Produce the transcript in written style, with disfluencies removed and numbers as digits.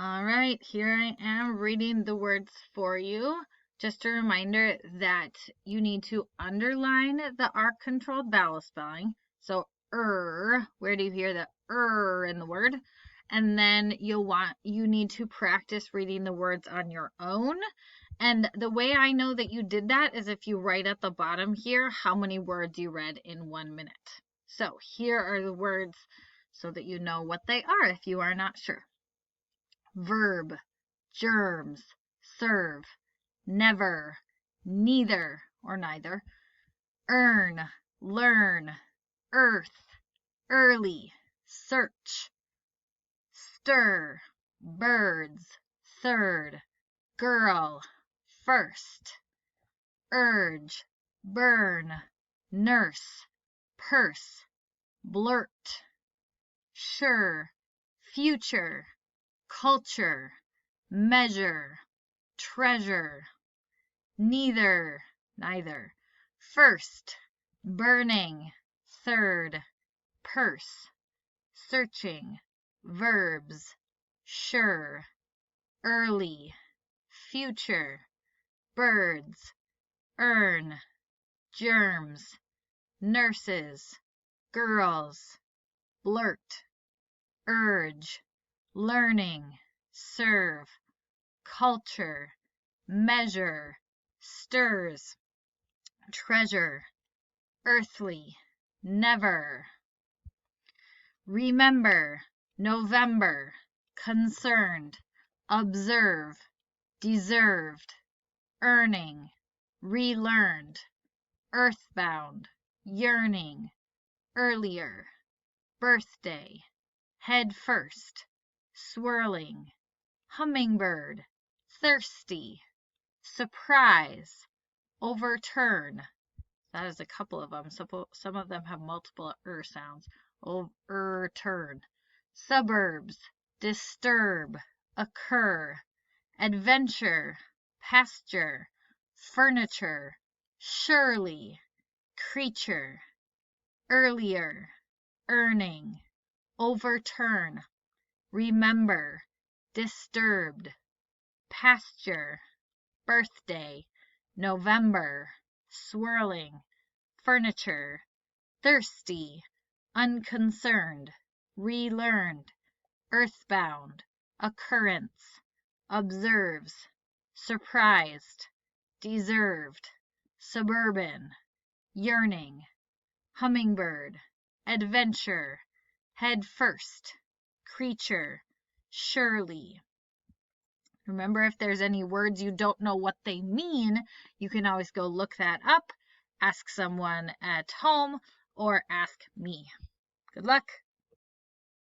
All right, here I am reading the words for you. Just a reminder that you need to underline the R-controlled vowel spelling. So, where do you hear the in the word? And then you need to practice reading the words on your own. And the way I know that you did that is if you write at the bottom here how many words you read in 1 minute. So, here are the words so that you know what they are if you are not sure. Verb, germs, serve, never, neither or neither, earn, learn, earth, early, search, stir, birds, third, girl, first, urge, burn, nurse, purse, blurt, sure, future, culture, measure, treasure, neither, first, burning, third, purse, searching, verbs, sure, early, future, birds, earn, germs, nurses, girls, blurt, urge, learning, serve, culture, measure, stirs, treasure, earthly, never. Remember, November, concerned, observe, deserved, earning, relearned, earthbound, yearning, earlier, birthday, head first, swirling, hummingbird, thirsty, surprise, overturn. That is a couple of them. Some of them have multiple sounds. Overturn. Suburbs, disturb, occur, adventure, pasture, furniture, surely, creature, earlier, earning, overturn, remember, disturbed, pasture, birthday, November, swirling, furniture, thirsty, unconcerned, relearned, earthbound, occurrence, observes, surprised, deserved, suburban, yearning, hummingbird, adventure, head first, creature, surely. Remember, if there's any words you don't know what they mean, you can always go look that up, ask someone at home, or ask me. Good luck.